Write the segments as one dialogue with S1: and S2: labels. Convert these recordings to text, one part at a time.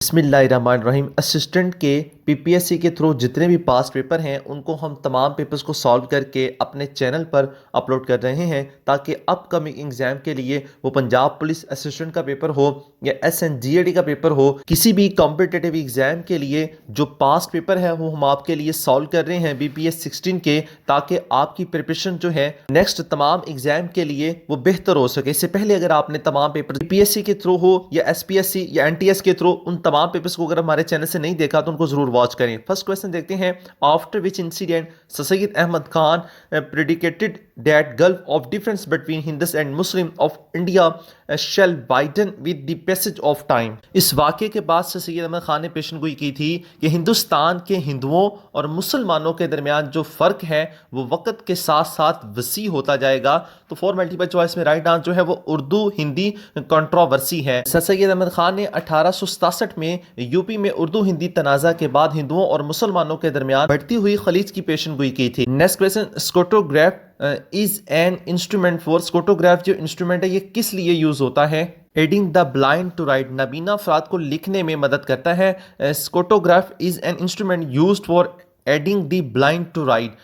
S1: बिस्मिल्लाहिर्रहमानिर्रहीम। असिस्टेंट के पीपीएससी के थ्रू जितने भी पास्ट पेपर हैं उनको हम तमाम पेपर्स को सॉल्व करके अपने चैनल पर अपलोड कर रहे हैं ताकि अपकमिंग एग्ज़ाम के लिए वो पंजाब पुलिस असिस्टेंट का पेपर हो या एसएनजीएडी का पेपर हो, किसी भी कॉम्पिटिटिव एग्ज़ाम के लिए जो पास्ट पेपर है वो हम आपके लिए सॉल्व कर रहे हैं बीपीएस 16 के, ताकि आपकी प्रिपरेशन जो है नेक्स्ट तमाम एग्ज़ाम के लिए वो बेहतर हो सके। इससे पहले अगर आपने तमाम पेपर बीपीएससी के थ्रू हो या एसपीएससी या एनटीएस के थ्रू उन तमाम पेपर्स को अगर हमारे चैनल से नहीं देखा तो उनको जरूर वॉच करें। फर्स्ट क्वेश्चन देखते हैं। After which incident Syed Ahmad Khan predicted that gulf of difference between Hindus and Muslim of India shall widen with the passage of time. इस वाक़े के बाद सईद अहमद खान ने पेशन गोई की थी कि हिंदुस्तान के हिंदुओं और मुसलमानों के दरमियान जो फ़र्क है वो वक़्त के साथ साथ वसी होता जाएगा। तो फॉर मल्टीपल चॉइस में राइट आंसर जो है वो उर्दू हिंदी कंट्रोवर्सी है। सईद अहमद खान ने 1867 में यूपी में उर्दू हिंदी तनाज़ा के बाद हिंदुओं और मुसलमानों के दरमियान बढ़ती हुई खलीज की पेशन गोई की थी। Next question, scotograph is an instrument for, scotograph जो इंस्ट्रूमेंट है ये किस लिए यूज होता है? Aiding the blind to write, नबीना अफराद को लिखने में मदद करता है। Scotograph is an instrument used for aiding the blind to write.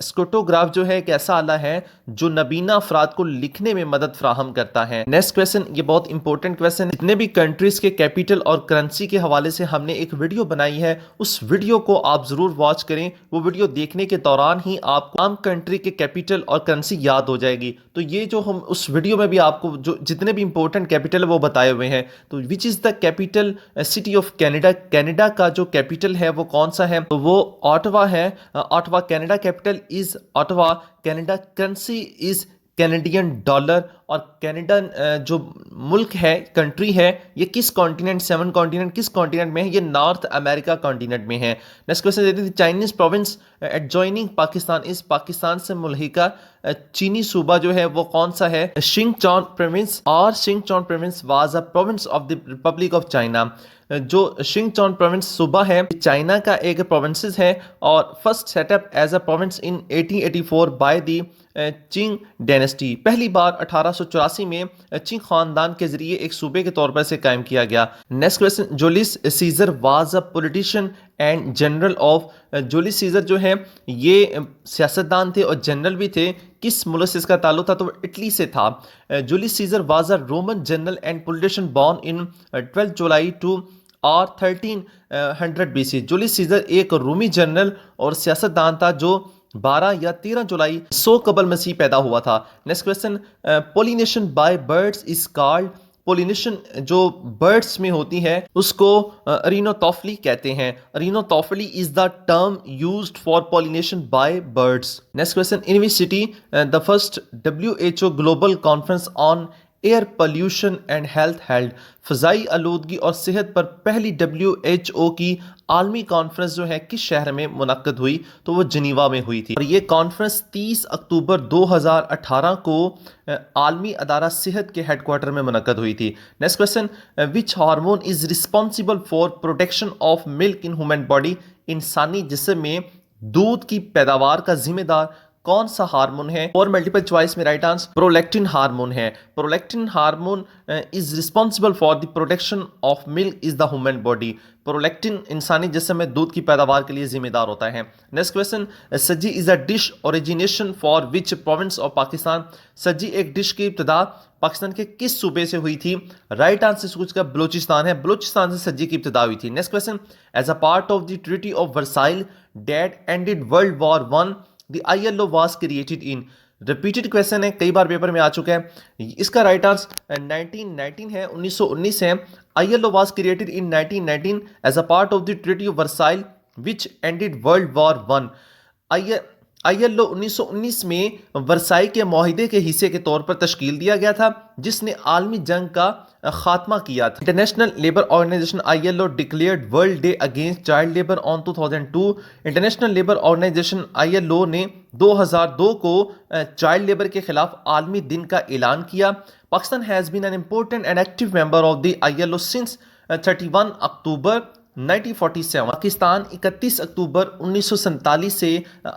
S1: Scotograph जो है एक ऐसा आला है जो नबीना अफराद को लिखने में मदद फ्राहम करता है। नेक्स्ट क्वेश्चन, ये बहुत इंपॉर्टेंट क्वेश्चन है। जितने भी कंट्रीज के कैपिटल और करेंसी के हवाले से हमने एक वीडियो बनाई है, उस वीडियो को आप जरूर वॉच करें। वो वीडियो देखने के दौरान ही आपको आम कंट्री के कैपिटल और करेंसी याद हो जाएगी। तो ये जो हम उस वीडियो में भी आपको जो जितने भी इंपॉर्टेंट कैपिटल है वो बताए हुए हैं। तो which is the capital city of Canada, Canada का जो कैपिटल है वो कौन सा है? तो वो ऑटवा है। Ottawa Canada capital is Ottawa. Canada currency is Canadian dollar. और कैनेडा जो मुल्क है, कंट्री है, ये किस कॉन्टिनेंट, 7 कॉन्टिनेंट किस कॉन्टिनेंट में है? ये नॉर्थ अमेरिका कॉन्टिनेंट में है। नेक्स्ट क्वेश्चन देते हैं। चाइनीज प्रोविंस एडजॉइनिंग पाकिस्तान इस पाकिस्तान से मुल्हिका चीनी सूबा जो है वो कौन सा है? सिंगचौन प्रोविंस। और सिंगचौन province was a province of the Republic of China. जो सिंगचौन प्रोविंस सूबा है चाइना का एक प्रोविंसेस है और first setup as a province in 1884 by the Qing dynasty. पहली बार 1884 में चिंग खानदान के जरिए एक सूबे के तौर पर से कायम किया गया। Next question, Julius Caesar was a politician and general of. Julius Caesar जो है ये सियासतदान थे और जनरल भी थे। किस मुल्क से इसका ताल्लुक था? तो इटली से था। Julius Caesar was a Roman general and politician born in 12 July two और 1300 बीसी। जूलियस सीजर एक रोमी जनरल और सियासतदान था जो 12 या 13 जुलाई 100 कबल मसीह पैदा हुआ था। Next question, pollination by birds is called. Pollination जो बर्ड्स में होती है उसको अरिनोटॉफली कहते हैं। Ornithophily is the term used for pollination by birds. Next question, in which city the first WHO global conference on air pollution and health held. फ़ज़ाई आलूदगी और सेहत पर पहली WHO की आलमी कॉन्फ्रेंस जो है किस शहर में मुनक्कद हुई? तो वो जनीवा में हुई थी। और ये कॉन्फ्रेंस 30 अक्टूबर 2018 को आलमी अदारा सेहत के हेडक्वार्टर में मुनक्कद हुई थी। Next question, which hormone is responsible for protection of milk in human body. इंसानी जिस्म में दूध की पैदावार का जिम्मेदार कौन सा हार्मोन है? और मल्टीपल चॉइस में राइट आंसर प्रोलैक्टिन हार्मोन है। Prolactin hormone is responsible for the protection of milk is the human body. Prolactin इंसानी जिस्म में दूध की पैदावार के लिए जिम्मेदार होता है। Next question, sajji is a dish origination for which province of Pakistan. Sajji एक डिश की इब्तिदा पाकिस्तान के किस सूबे से हुई थी? राइट आंसर कुछ का बलूचिस्तान है। बलूचिस्तान से सज्जी की इब्तिदा हुई थी। Next question, as a part of the treaty of Versailles that ended World War 1 The ILO was created in। Repeated question है, कई बार पेपर में आ चुका है। इसका राइट आंसर 1919 है, 1919 है। ILO was created in 1919 as a part of the Treaty of Versailles which ended World War 1। ILO 1919 में Versailles के माहिदे के हिस्से के तौर पर तश्कील दिया गया था जिसने आलमी जंग का खात्मा किया था। International Labour Organisation ILO declared World Day against child labour on 2002। International Labour Organisation ILO ने 2002 को चाइल्ड लेबर के खिलाफ आलमी दिन का ऐलान किया। Pakistan has been an important and active member of the ILO since 31 अक्टूबर 1947। पाकिस्तान 31 अक्टूबर 1947 से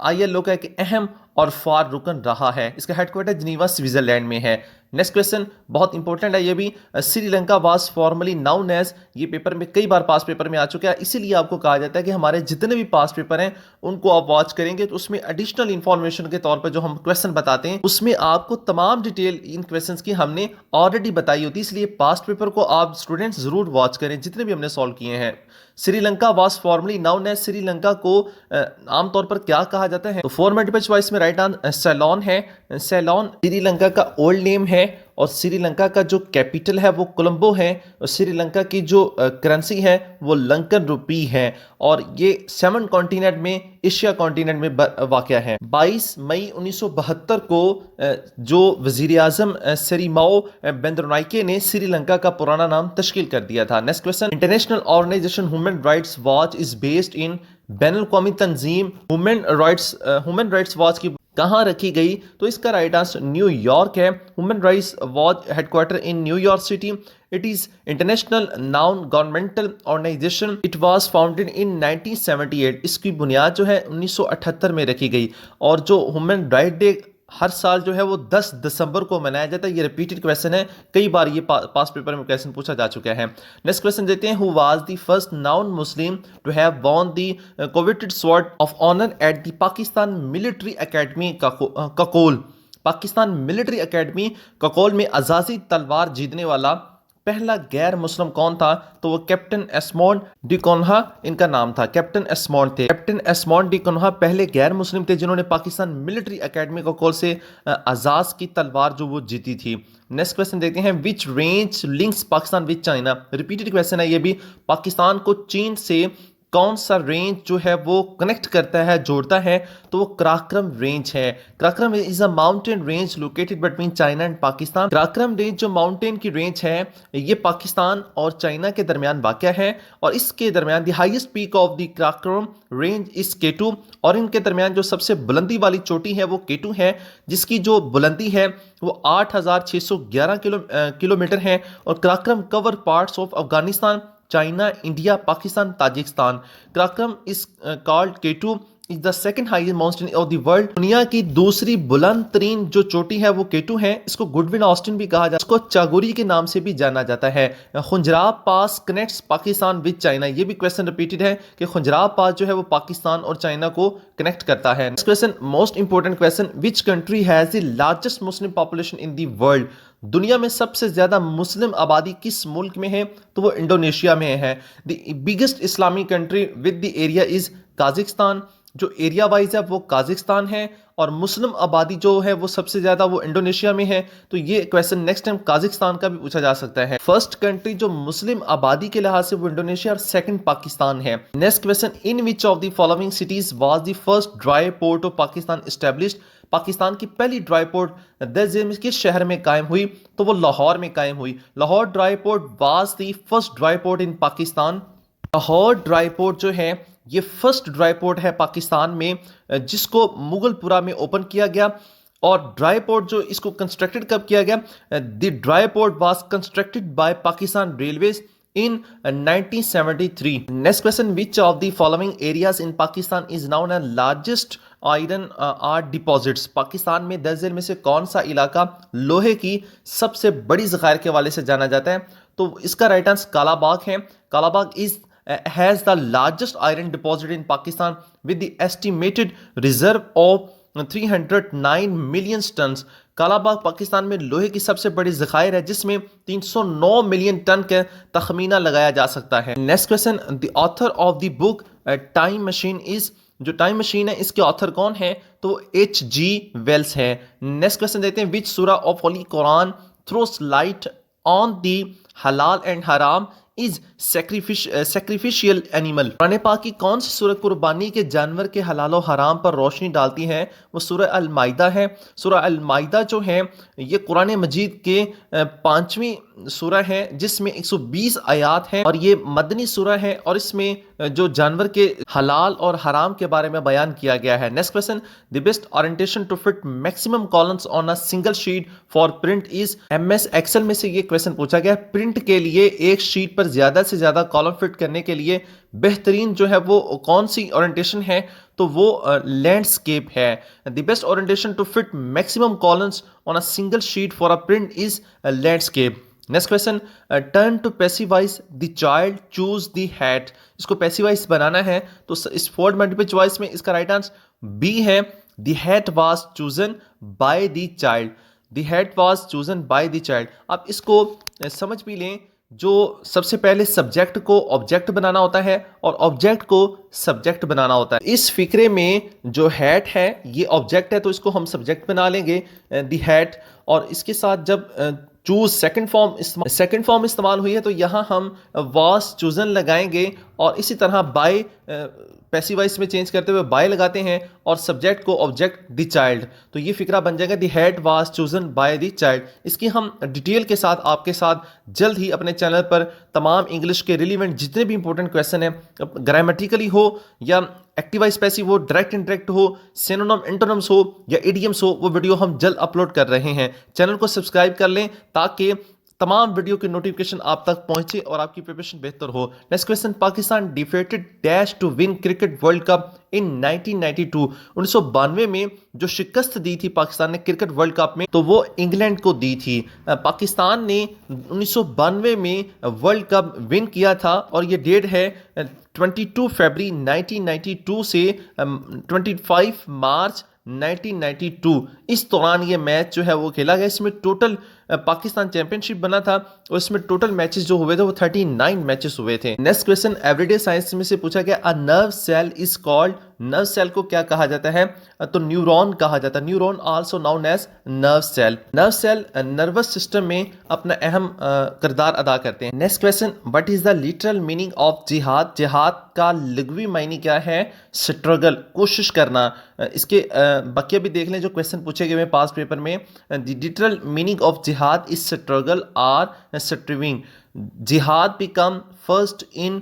S1: ILO का एक अहम और फार रुकन रहा है। इसका हेडक्वार्टर जिनीवा स्विट्जरलैंड में है। नेक्स्ट क्वेश्चन बहुत इंपॉर्टेंट है ये भी। Sri Lanka was formerly known as, ये पेपर में कई बार पास पेपर में आ चुका है, इसीलिए आपको कहा जाता है कि हमारे जितने भी पास पेपर हैं उनको आप वॉच करेंगे तो उसमें एडिशनल इंफॉर्मेशन के तौर पर जो हम क्वेश्चन बताते हैं उसमें आपको तमाम डिटेल इन क्वेश्चंस की हमने ऑलरेडी बताई होती है, इसलिए पास्ट पेपर को आप स्टूडेंट्स जरूर वॉच करें जितने भी हमने सॉल्व किए हैं। Sri Lanka was formerly known as, Sri Lanka को आमतौर पर क्या कहा जाता है? तो 4 मल्टीपल चॉइस में राइट आंसर सेलोन है। सेलोन श्रीलंका का ओल्ड नेम है और श्रीलंका का जो कैपिटल है वो कोलंबो है और श्रीलंका की जो करेंसी है वो लंकन रुपी है और ये 7 कॉन्टिनेंट में एशिया कॉन्टिनेंट में वाक़या है। 22 मई 1972 को जो वज़ीर आज़म सेरिमाओ बेंद्रोनाइके ने श्रीलंका का पुराना नाम तश्कील कर दिया था। Next question, international organisation human rights watch is based in, बैनुल-अक़वामी तंजीम ह्यूमन राइट्स वॉच की कहाँ रखी गई? तो इसका राइट आंसर न्यूयॉर्क है। Human rights watch headquarter in New York city. It is international non governmental organisation. It was founded in 1978। इसकी बुनियाद जो है 1978 में रखी गई और जो ह्यूमन राइट डे हर साल जो है वो 10 दिसंबर को मनाया जाता है। ये रिपीटेड क्वेश्चन है, कई बार ये पास पेपर में क्वेश्चन पूछा जा चुका है। नेक्स्ट क्वेश्चन देते हैं, who was the first non Muslim to have won the coveted sword of honour at the Pakistan Military Academy Kakul? Pakistan Military Academy Kakul में आज़ादी तलवार जीतने वाला पहला गैर मुस्लिम कौन था? तो वो कैप्टन एस्मोंड डिकोन्हा इनका नाम था। कैप्टन एस्मोंड थे। कैप्टन एस्मोंड डिकोन्हा पहले गैर मुस्लिम थे जिन्होंने पाकिस्तान मिलिट्री एकेडमी ककोल से आजाद की तलवार जो वो जीती थी। नेक्स्ट क्वेश्चन देखते हैं, which range links Pakistan with China? Repeated question है ये भी। पाकिस्तान को चीन से कौन सा रेंज जो है वो कनेक्ट करता है, जोड़ता है? तो वो कराक्रम रेंज है। Karakoram is a mountain range located between China and Pakistan. Karakoram range जो माउंटेन की रेंज है ये पाकिस्तान और चाइना के दरमियान वाक़या है और इसके दरमियान the highest peak of the Karakoram range is K2 और इनके दरमियान जो सबसे बुलंदी वाली चोटी है वो K2 है जिसकी जो बुलंदी है वो 8611 किलोमीटर है और Karakoram cover parts of Afghanistan, China, India, Pakistan, Tajikistan. Karakoram is called K2 is the second highest mountain of the world. दुनिया की दूसरी बुलंद तरीन जो चोटी है वो K2 है। इसको गुडविन ऑस्टिन भी कहा जाता है। इसको चागोरी के नाम से भी जाना जाता है। खुंजराब पास कनेक्ट्स पाकिस्तान विद चाइना। ये भी क्वेश्चन रिपीटेड है कि खुंजराब पास जो है वो पाकिस्तान और चाइना को कनेक्ट करता है। Next question, most important question, which country has the largest Muslim population in the world? दुनिया में सबसे ज्यादा मुस्लिम आबादी किस मुल्क में है? तो वो इंडोनेशिया में है। The biggest Islamic country with the area is Kazakhstan. जो एरिया वाइज है वो काजिकिस्तान है और मुस्लिम आबादी जो है वो सबसे ज्यादा वो इंडोनेशिया में है। तो ये क्वेश्चन नेक्स्ट टाइम काजिकिस्तान का भी पूछा जा सकता है। फर्स्ट कंट्री जो मुस्लिम आबादी के लिहाज से वो इंडोनेशिया और सेकंड पाकिस्तान है। Next question, in which of the following cities was the first dry port of Pakistan established? Pakistan की पहली ड्राई पोर्ट किस शहर में कायम हुई? तो वो लाहौर में कायम हुई। Lahore dry port was the first dry port in Pakistan. Lahore dry port जो है ये फर्स्ट ड्राई पोर्ट है पाकिस्तान में जिसको मुगलपुरा में ओपन किया गया और ड्राई पोर्ट जो इसको कंस्ट्रक्टेड कब किया गया? The dry port was constructed by Pakistan railways in 1973. Next question, which of the following areas in Pakistan is known as largest iron ore deposits? Pakistan में 10 जिले में से कौन सा इलाका लोहे की सबसे बड़ी ज़खायर के हवाले से जाना जाता है? तो इसका राइट आंसर कालाबाग है। Kalabagh is has the largest iron deposit in Pakistan with the estimated reserve of 309 million tons. Kalabagh Pakistan में लोहे की सबसे बड़ी ज़खायर है जिसमें 309 मिलियन टन का तखमीना लगाया जा सकता है। Next question, the author of the book time machine is, जो टाइम मशीन है इसके ऑथर कौन है? तो H.G. वेल्स है। नेक्स्ट क्वेश्चन देते हैं, विच सूरा of Holi Quran throws light on the हलाल एंड हराम इज सैक्रिफिशियल एनिमल? कुरान पाक की कौन सी सूरह कुर्बानी के जानवर के हलाल और हराम पर रोशनी डालती है? वो सूरह अल माइदा है। सूरह अल माइदा जो है ये कुरान मजीद के 5वीं सूरह है जिसमें 120 आयात हैं और ये मदनी सूरह है और इसमें जो जानवर के हलाल और हराम के बारे में बयान किया गया है। Next question, the best orientation to fit maximum columns on a single sheet for print is? MS Excel में से ये क्वेश्चन पूछा गया। प्रिंट प्रिंट के लिए एक शीट पर ज़्यादा से ज़्यादा कॉलम फिट करने के लिए बेहतरीन जो है वो कौन सी ओरिएंटेशन है, तो वो लैंडस्केप है। The best orientation to fit maximum columns on a single sheet for a print is landscape. Next question, turn to passivize the child choose the hat. इसको पैसिवाइज बनाना है तो इस फोर्थ मल्टीपल चॉइस में इसका right answer B है, the hat was chosen by the child. The hat was chosen by the child. आप इसको समझ भी लें, जो सबसे पहले सब्जेक्ट को ऑब्जेक्ट बनाना होता है और ऑब्जेक्ट को सब्जेक्ट बनाना होता है। इस फिक्रे में जो हैट है ये ऑब्जेक्ट है तो इसको हम सब्जेक्ट बना लेंगे द हैट, और इसके साथ जब चूज सेकंड फॉर्म इस्तेमाल हुई है तो यहाँ हम वाज चूजन लगाएंगे, और इसी तरह बाय पैसिवाइज में चेंज करते हुए बाय लगाते हैं और सब्जेक्ट को ऑब्जेक्ट द चाइल्ड। तो ये फिक्रा बन जाएगा the hat was chosen by the child. इसकी हम डिटेल के साथ आपके साथ जल्द ही अपने चैनल पर तमाम इंग्लिश के रिलीवेंट जितने भी इंपॉर्टेंट क्वेश्चन हैं, ग्रामेटिकली हो या एक्टिवाइज पैसिव हो, डायरेक्ट इंडायरेक्ट हो, सिनोनिम एंटोनिम्स हो या इडियम्स हो, वो वीडियो हम जल्द अपलोड कर रहे हैं। चैनल को सब्सक्राइब कर लें ताकि तमाम वीडियो की नोटिफिकेशन आप तक पहुंचे और आपकी प्रिपरेशन बेहतर हो। Next question, Pakistan defeated dash to win cricket world cup in 1992। 1992 में जो शिकस्त दी थी पाकिस्तान ने क्रिकेट वर्ल्ड कप में, तो वो इंग्लैंड को दी थी। पाकिस्तान ने 1992 में वर्ल्ड कप विन किया था और ये डेट है 22 फरवरी 1992 से 25 मार्च 1992। इस दौरान ये मैच जो है वो खेला गया। इसमें टोटल पाकिस्तान चैंपियनशिप बना था और इसमें टोटल मैचेस जो हुए थे वो 39 मैचेस हुए थे। नेक्स्ट क्वेश्चन, एवरीडे साइंस में से पूछा गया, a nerve cell is called. Nerve cell को क्या कहा जाता है? तो न्यूरॉन कहा जाता है। Neuron also known as nerve cell. Nerve cell nervous system में अपना अहम किरदार अदा करते हैं। Next question, what is the literal meaning of जिहाद। जिहाद का लघवी मायने क्या है? स्ट्रगल, कोशिश करना। इसके बकिया भी देख लें जो क्वेश्चन पूछे गए हैं पास्ट पेपर में। द लिटरल मीनिंग ऑफ जिहाद इज स्ट्रगल आर स्ट्रिविंग। जिहाद बिकम फर्स्ट इन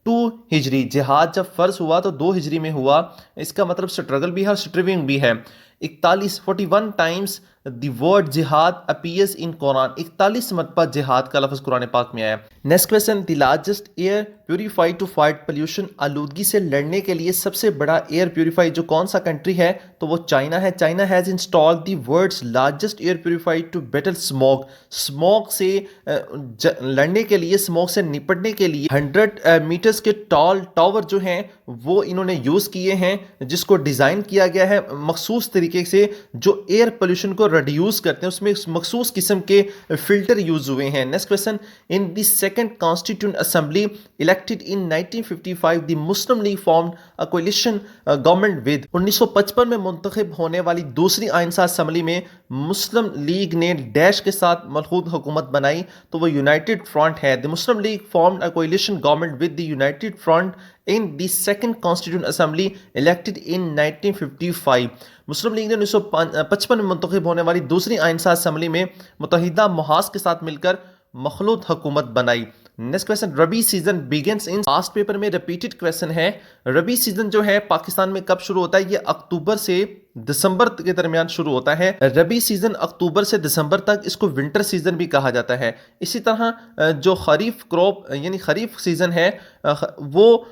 S1: 2 हिजरी। जिहाद जब फर्ज हुआ तो 2 हिजरी में हुआ। इसका मतलब स्ट्रगल भी है और स्ट्रिविंग भी है। 41 टाइम्स द वर्ड जिहाद अपीयर्स इन कुरान। 41 मरतबा जिहाद का लफ्ज़ कुरान पाक में आया। Next question, the largest air purify to fight pollution. आलूदगी से लड़ने के लिए सबसे बड़ा एयर प्यूरीफाई जो कौन सा कंट्री है? तो वो चाइना है। China has installed the world's largest air purify to battle smoke. Smoke से लड़ने के लिए, स्मोक से निपटने के लिए 100 मीटर्स के टॉल टावर जो हैं वो इन्होंने यूज़ किए हैं, जिसको डिज़ाइन किया गया है मखसूस तरीके से जो एयर पोल्यूशन को रिड्यूस करते हैं। उसमें मखसूस किस्म के फिल्टर यूज हुए हैं। Next question, in the second constituent assembly elected in 1955 the Muslim league formed a कोalition government with. 1955 में मुंतखब होने वाली दूसरी आइनसाज असेंबली में मुस्लिम लीग ने डैश के साथ मलहूद हुकूमत बनाई, तो वो यूनाइटेड फ्रंट है। The Muslim league formed a कोalition government with the United front in the second constituent assembly elected in 1955। Muslim league ने 1955 में मुंतखब होने वाली दूसरी आइनसाज असेंबली में मुत्तहिदा मुहाज के साथ मिलकर मखलूत हुकूमत बनाई। Next question, rabi season begins in. Past paper में रिपीटेड क्वेश्चन है। रबी सीजन जो है पाकिस्तान में कब शुरू होता है? ये अक्टूबर से दिसंबर के दरमियान शुरू होता है। रबी सीजन अक्टूबर से दिसंबर तक, इसको विंटर सीजन भी कहा जाता है। इसी तरह जो खरीफ क्रॉप यानी खरीफ सीजन है वो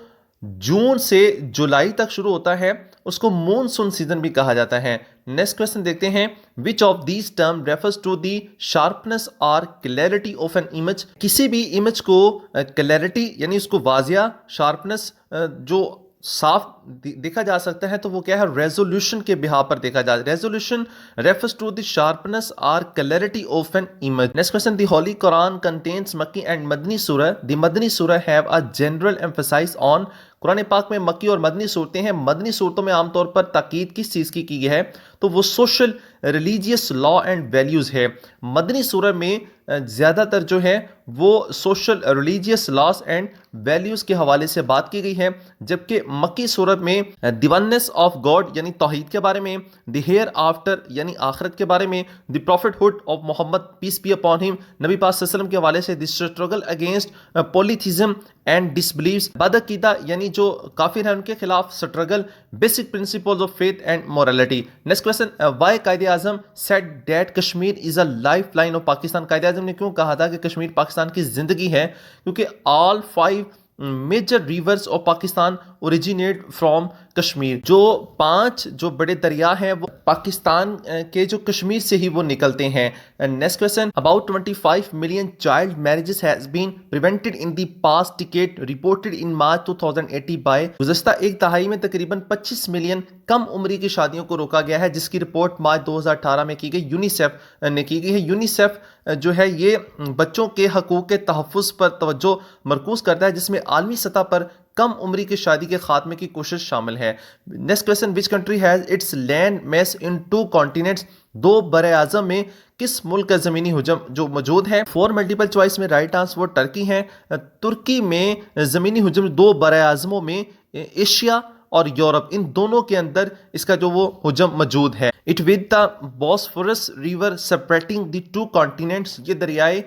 S1: जून से जुलाई तक शुरू होता है, उसको मॉनसून सीजन भी कहा जाता है। नेक्स्ट क्वेश्चन देखते हैं, which of these term refers to the sharpness और क्लैरिटी ऑफ एन इमेज। किसी भी इमेज को क्लैरिटी यानी उसको वाजिया, शार्पनेस जो साफ देखा जा सकता है, तो वो क्या है? रेजोल्यूशन के बिहार पर देखा जा। Resolution refers to the sharpness और clarity of an image. Next question, the holy Quran contains मक्की एंड मदनी सूरह। द मदनी सूरह have a general emphasis on. कुरान पाक में मक्की और मदनी सूरतें हैं। मदनी सूरतों में आमतौर पर ताकीद किस चीज़ की गई है? तो वो social religious law and values है। मदनी सूरह में ज़्यादातर जो है वो social religious loss and values के हवाले से बात की गई है, जबकि मक्की सूरत में दिवननेस ऑफ गॉड यानी तौहीद के बारे में, द हेयर आफ्टर यानी आखिरत के बारे में, the prophethood of Muhammad peace be upon him नबी पाक सल्लल्लाहु अलैहि वसल्लम के हवाले से, the struggle against polytheism and disbelieves, बदअकीदा यानी यानी जो काफिर हैं उनके खिलाफ struggle, basic principles of faith and morality. Next question, why Quaid-e Azam said that Kashmir is a lifeline of Pakistan. Quaid-e Azam ने क्यों कहा था कि कश्मीर पाकिस्तान की जिंदगी है? क्योंकि all 5 major rivers of Pakistan originate from Kashmir. जो 5 जो बड़े दरिया हैं वो पाकिस्तान के जो कश्मीर से ही वो निकलते हैं। Next question, about 25 million child marriages has been prevented in the past decade reported in March 2080 by. गुज़श्ता एक दहाई में तकरीबन 25 मिलियन कम उम्री की शादियों को रोका गया है, जिसकी रिपोर्ट मार्च 2018 में की गई, यूनिसेफ ने की गई है। यूनिसेफ जो है ये बच्चों के हकूक़ के तहफ़्फ़ुज़ पर तवज्जो मरकूज़ करता है, जिसमें आलमी सतह पर कम उम्री की शादी के खात्मे की कोशिश शामिल है। Next question, which country has its land mass in 2 continents. 2 बरे आज़म में किस मुल्क का ज़मीनी हुजम जो मौजूद है? 4 मल्टीपल चॉइस में राइट आंसर वो टर्की है। तुर्की में ज़मीनी हुजम 2 बरे आज़मों में एशिया और यूरोप, इन दोनों के अंदर इसका जो वो हुजम मौजूद है। It with the Bosphorus river separating the 2 continents, ये दरियाए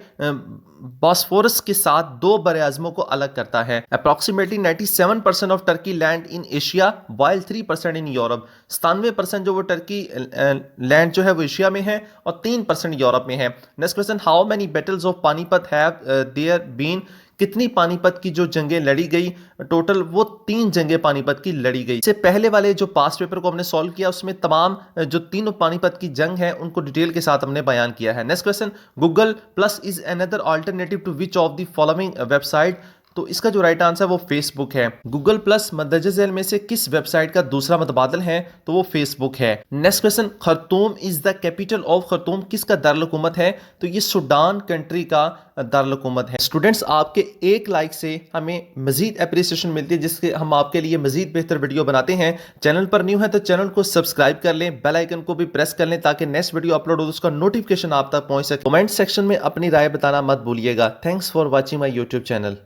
S1: बॉस्फोरस के साथ 2 बरे आज़मों को अलग करता है। Approximately 97% of Turkey land in Asia while 3% in Europe. 97% जो वो टर्की लैंड जो है वो एशिया में है और 3% यूरोप में है। Next question, how many battles of Panipat have there been. कितनी पानीपत की जो जंगें लड़ी गई? टोटल वो 3 जंगें पानीपत की लड़ी गई। इससे पहले वाले जो पास्ट पेपर को हमने सॉल्व किया उसमें तमाम जो तीनों पानीपत की जंग है उनको डिटेल के साथ हमने बयान किया है। Next question, Google plus is another alternative to which of the following website. तो इसका जो राइट आंसर है वो फेसबुक है। गूगल प्लस मदरजे झैल में से किस वेबसाइट का दूसरा मुतबादिल है? तो वो फेसबुक है। Next question, Khartoum is the capital of. Khartoum किसका दारुल-हुकूमत है? तो ये सूडान कंट्री का दारुल-हुकूमत है। स्टूडेंट्स, आपके 1 लाइक से हमें मजीद एप्रिसिएशन मिलती है, जिसके हम आपके लिए मजीद बेहतर वीडियो बनाते हैं। चैनल पर न्यू है तो चैनल को सब्सक्राइब कर लें, बेल आइकन को भी प्रेस कर लें ताकि नेक्स्ट वीडियो अपलोड हो तो उसका नोटिफिकेशन आप तक पहुंच सके। कमेंट सेक्शन में अपनी राय बताना मत भूलिएगा। Thanks for watching my YouTube channel.